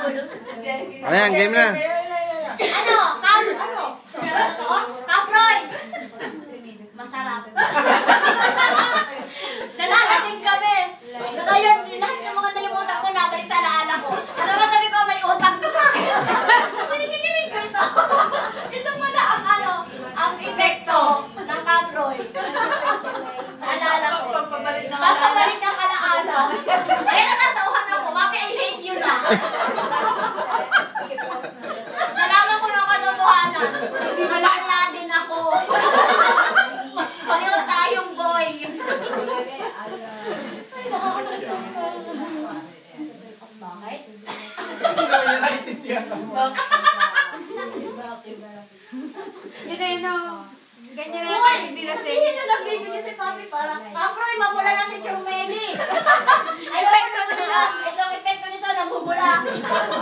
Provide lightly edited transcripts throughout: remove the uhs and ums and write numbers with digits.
Ano yan? Game na. Ano? Kafroy! Masarap. Nalalasing kami. Ngayon, lahat ng mga nalimutan ko, nabalik sa alaala ko. Ano ba sabi ko, may utang to sa akin. Sinisigilin ko ito. Ito pala ang epekto ng Kafroy. Naalala ko. Pagbabalik ng alaala. Kaya natatauhan ako, Papi, I hate you na. Nalaman ko ng katotohanan. Hindi malala din ako. Pareho tayong boy. Ay, nakakasakit ko. Bakit? Hindi naman niya naiintindihan. Yun ay no. Ganyan na yung hindi na say. Hindi na nagbibigay si Papi parang, Kafroy, mamula na si Chumeli. Ay, epekto nito. Itong epekto nito, namumula.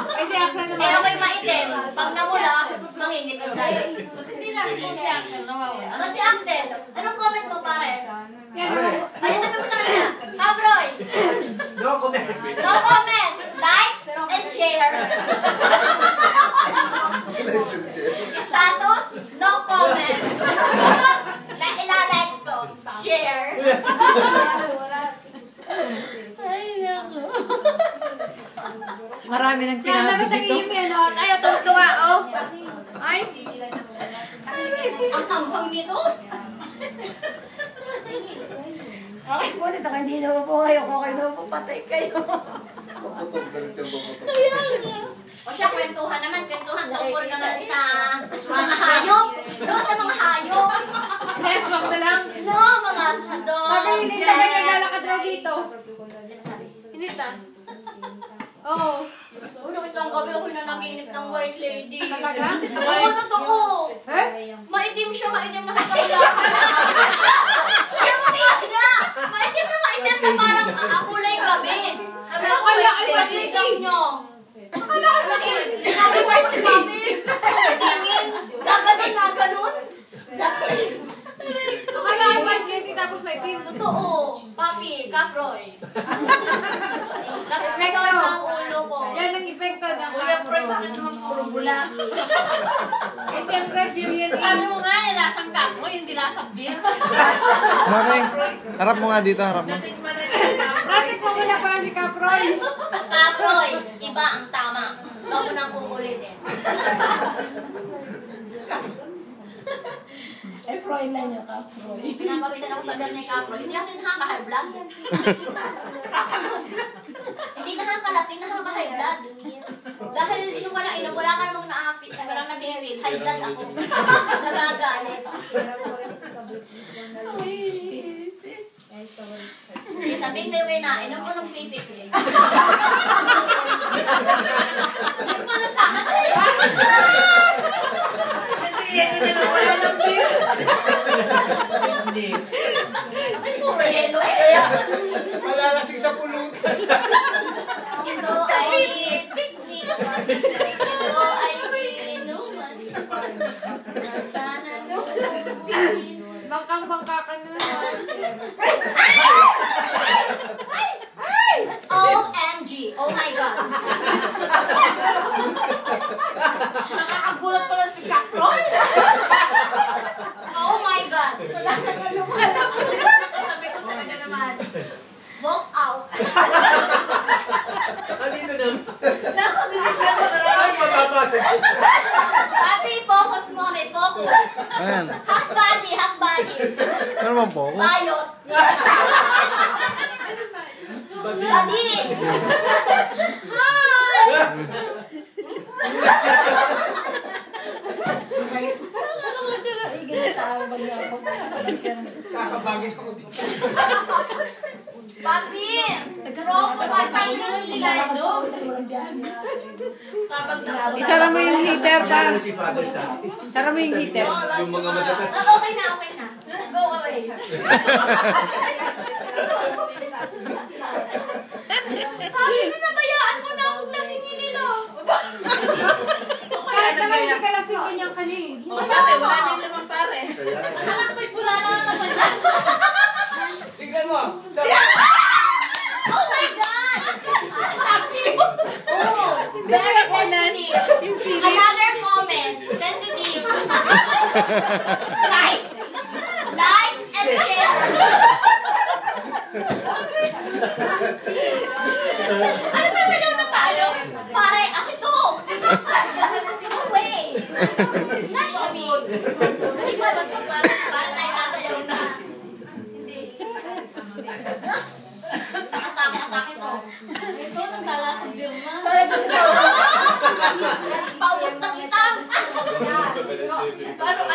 Kasi Axel naman. Eh, ako'y maitim. Pag namula, mangingit ang sa'yo. Hindi na po si Axel. Ano si Axel? Anong comment mo, pare? Yan Pare. Ay, sabi mo sa kanya, Kafroy, No comment. no comment, likes, and share. Status, no comment. Ila-likes ko, share. Ay, naku. Marami nang Kaya dapat sinabi dito. nag-email o. Ayaw, tuwa oh. Ay. Ang ambang nito. Okay po, dito kayo, hindi naman po kayo. Okay naman po, patay kayo. O siya, kwentuhan naman, tungkol naman sa mga hayop. No, sa mga hayop. Next, wag na lang. No, mga sadong. Sabi ni Nita, may naglalakad raw dito. Hindi ta. Oo. Nung isang gabi ako'y nanaginip ng white lady. Talaga? Oo, totoo. Maitim siya, maitim na kakalakad. Kaya maitim na. Maitim na parang kulay gabi. Sabi ko, Kaya ay white lady nyo. Akala ko natin white lady. Singin. Gaganin na ganun. Lakit. Akala ay white lady tapos may cream. Totoo. Papi, Kafroy. Epekto ng ulo ko. Yan ang epekto ng Siyempre, bakit naman puro bula? Eh, siyempre, beer yan. Sabi mo nga, lasang kapro, hindi lasang beer. Maring, harap mo nga dito, harap mo. Ratit mo muna pala si Kafroy. Kafroy, iba ang tama. Huwag mo nang uulitin. Eh, Froy na niya ka, Froy. Pinapawisan ako sa beer ni Kafroy. Hindi natin nakaka-high blood. Hindi nakakalasing, nakaka-high blood. Dahil nung wala inom, wala ka namang naapit. Walang nabibit. High blood ako. Nagagalit. Sabihin kayo kayo na, inom mo nung pipik. Ano pa na sana? Hindi na wala ng beer. Hindi. Ay, puro yelo eh. Malalasing sa pulutan. Ito ay picnic. Ito ay inuman. Sana lumin. Bangkang-bangka ka na naman. OMG. Oh my God. Nakakagulat pala si Kafroy. Oh my God. Wala na nga lumalabas. Sabi ko talaga naman. Walk out. Andito na. Naku, dinikla ko na Ay, mababasag. Papi, focus mo kami. Focus. Ayan. Half body, half body. Ano bang focus? Bayot. Badi. Badi. Hi. Kakabagin ako dito. Papi. Drop ko sa kainin nila. Isara mo yung heater pa. Ano si Father sa Isara mo yung heater. yung mga madatas. Okay na, okay na. Go away. Sabi mo, nabayaan mo na akong lasingin nila. Kahit naman hindi ka lasing kanyang kanin. Wala din naman pare. Alam ko'y pula na naman yan. Tingnan mo. Oh my God! Happy! Oh! Very sensitive. Another comment. Sensitive. Likes. Likes and share. Ano ba ikaw na tayo? Pare, ako to. No way. Not kami. Hindi ko alam kung para tayo sasayaw na. Hindi. Atake to. Ito, naglalasang beer na. Paubos na kita.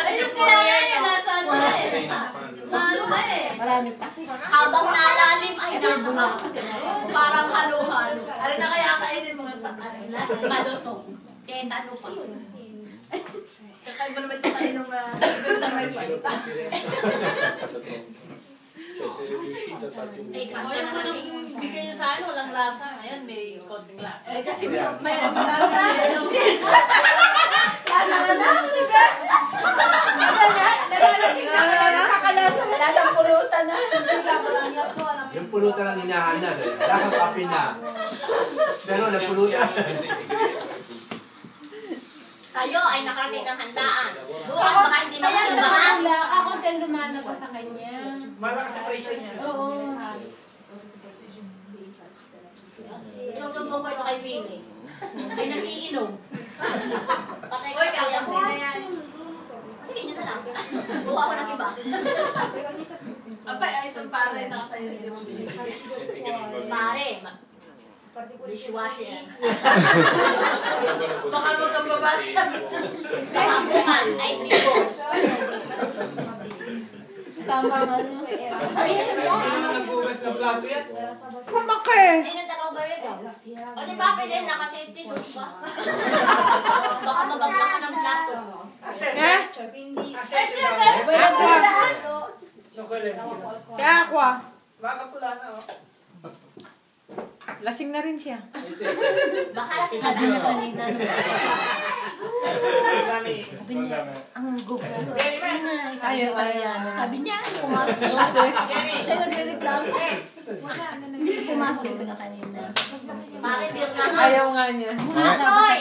Ayun kaya yan, nasa ano na eh. Ano na eh. Marami pa. Habang nalalim ay nasa parang halo-halo. Ano na kaya kainin mga ano to? Tetano pa. Kakaiba naman ito kayo ng na may palita. O yung unang bigay niyo sa akin, walang lasa. Ngayon, may konting lasa. Eh kasi may lasa. Lasang pulutan na. Yung pulutan ang hinahanap eh. Lakang kape na. Pero napulutan. Kayo ay nakarating ng handaan. Bukas baka hindi magsubahan. Ako din lumana pa sa kanya. Malakas sa pressure niya. Oo. Inusumbong ko ito kay Winnie. Ay nag-iinom. Patay ko kaya mo. Sige, nyo na lang. Buka ko ng iba. Apay, ay isang pare nakatayo rin yung pare. Dishwashing. Baka magkababasa. Baka bukas ay divorce. Tama nga no. Nagbugas ng plato yan. Ayun ang tagaw-gaya daw. O si Papi din, naka-safety shoes pa. Baka mabagla ka ng plato. Ay, siya, sir! Kaya aqua. Baka pula na oh. Lasing na rin siya. Baka kasi sabi na kanina nung sabi niya, ang gubo. Ayaw. Sabi niya, pumasok siya. Siya nagre-reklamo. Hindi siya pumasok dito na kanina. Pare, beer na nga. Ayaw nga niya. Afroy!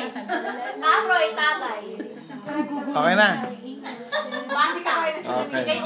Afroy, tagay. Okay na. Basi ka. Okay. Kay